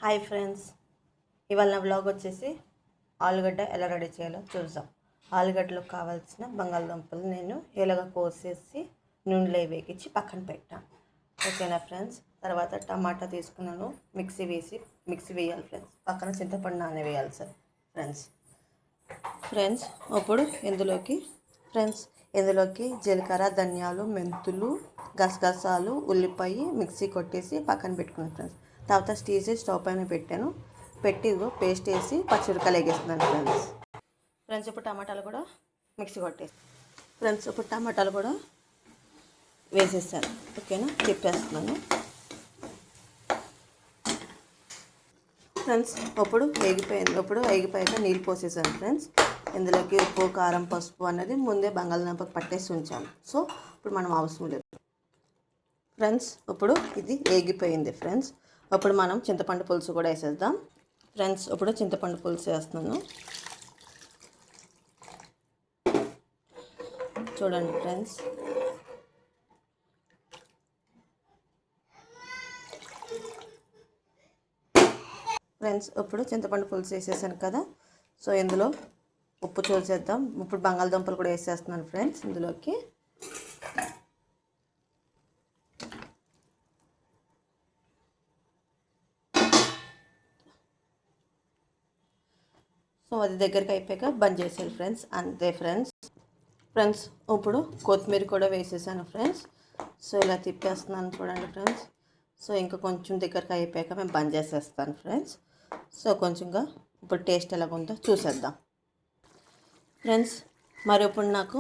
Hi friends, ఇవాళ నా vlog వచ్చేసి ఆలుగడ్డ ఎలా రెడీ చేయాలో చూద్దాం. ఆలుగడ్డలకు కావాల్సిన బంగాళదుంపలు నేను ఎలాగ కోసేసి నూనెలో వేగించి పక్కన పెట్టాను. ఓకేనా ఫ్రెండ్స్. తర్వాత టమాటా తీసుకున్నాను, మిక్సీ వేయాలి ఫ్రెండ్స్. పక్కన చింతపండు నానవేయాలి సార్ ఫ్రెండ్స్. ఇప్పుడు ఇందులోకి జీలకర్ర, ధనియాలు, మెంతులు, గసగసాలు, ఉల్లిపాయ మిక్సీ కొట్టేసి పక్కన పెట్టుకున్నాను ఫ్రెండ్స్. తర్వాత స్టవ్ పైన పెట్టి పేస్ట్ వేసి పచ్చిమిరపకాయలు వేగేస్తున్నాను ఫ్రెండ్స్. ఇప్పుడు టమాటాలు కూడా మిక్సీ కొట్టేసి ఇప్పుడు టమాటాలు కూడా వేసేసాను. ఓకేనా, తిప్పేస్తున్నాను ఫ్రెండ్స్. ఇప్పుడు వేగిపోయాక నీళ్ళు పోసేసాను ఫ్రెండ్స్. ఇందులోకి ఉప్పు, కారం, పసుపు అనేది ముందే బంగాళదుంపకు పట్టేసి ఉంచాను. సో ఇప్పుడు మనం అవసరం లేదు ఫ్రెండ్స్. ఇప్పుడు ఇది వేగిపోయింది ఫ్రెండ్స్. ఇప్పుడు మనం చింతపండు పులుసు కూడా వేసేద్దాం ఫ్రెండ్స్. ఇప్పుడు చింతపండు పులుసు వేస్తున్నాను. చూడండి ఫ్రెండ్స్. ఇప్పుడు చింతపండు పులుసు వేసేసాను కదా. సో ఇందులో ఉప్పు చూసేద్దాం. ఇప్పుడు బంగాళదుంపలు కూడా వేసేస్తున్నాను ఫ్రెండ్స్ ఇందులోకి. సో అది దగ్గరికి అయిపోయాక బంద్ చేసేయాలి ఫ్రెండ్స్. అంతే ఫ్రెండ్స్. ఇప్పుడు కొత్తిమీర కూడా వేసేసాను ఫ్రెండ్స్. సో ఇలా తిప్పేస్తున్నాను చూడండి ఫ్రెండ్స్. సో ఇంకా కొంచెం దగ్గరికి అయిపోయాక మేము బంద్ చేసేస్తాను ఫ్రెండ్స్. సో కొంచెంగా ఇప్పుడు టేస్ట్ ఎలాగుందో చూసేద్దాం ఫ్రెండ్స్. మరి ఇప్పుడు నాకు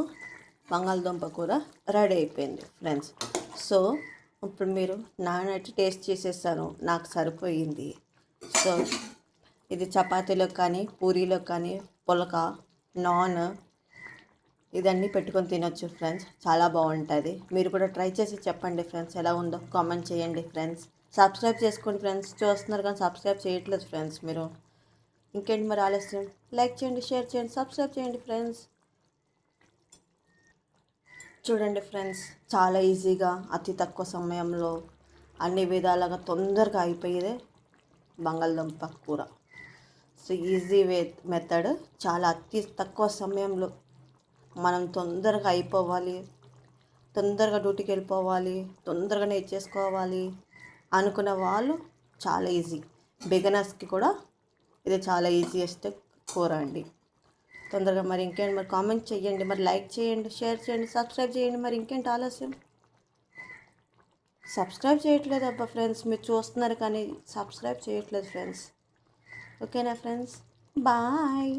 బంగాళదుంప కూర రెడీ అయిపోయింది ఫ్రెండ్స్. సో ఇప్పుడు మీరు నానైతే టేస్ట్ చేసేసాను, నాకు సరిపోయింది. సో ఇది చపాతీలో కానీ, పూరీలో కానీ, పులక, నాన్ ఇదన్నీ పెట్టుకొని తినొచ్చు ఫ్రెండ్స్. చాలా బాగుంటుంది. మీరు కూడా ట్రై చేసి చెప్పండి ఫ్రెండ్స్, ఎలా ఉందో కామెంట్ చేయండి ఫ్రెండ్స్. సబ్స్క్రైబ్ చేసుకోండి ఫ్రెండ్స్. చూస్తున్నారు కానీ సబ్స్క్రైబ్ చేయట్లేదు ఫ్రెండ్స్ మీరు. ఇంకేంటి మరి ఆలస్యం? లైక్ చేయండి, షేర్ చేయండి, సబ్స్క్రైబ్ చేయండి ఫ్రెండ్స్. చూడండి ఫ్రెండ్స్, చాలా ఈజీగా అతి తక్కువ సమయంలో అన్ని విధాలుగా తొందరగా అయిపోయేదే బంగాళదుంప కూర. So easy method. చాలా అతి తక్కువ సమయంలో మనం తొందరగా అయిపోవాలి, తొందరగా డ్యూటీకి వెళ్ళిపోవాలి, తొందరగా నేర్చేసుకోవాలి అనుకున్న వాళ్ళు చాలా ఈజీ. బిగినర్స్కి కూడా ఇది చాలా ఈజియెస్ట్ కూర అండి. తొందరగా మరి ఇంకేంటి మరి కామెంట్ చేయండి, మరి లైక్ చేయండి, షేర్ చేయండి, సబ్స్క్రైబ్ చేయండి. మరి ఇంకేంటి ఆలస్యం? సబ్స్క్రైబ్ చేయట్లేదు అబ్బా ఫ్రెండ్స్. మీరు చూస్తున్నారు కానీ సబ్స్క్రైబ్ చేయట్లేదు ఫ్రెండ్స్. ఓకేనా ఫ్రెండ్స్, బాయ్.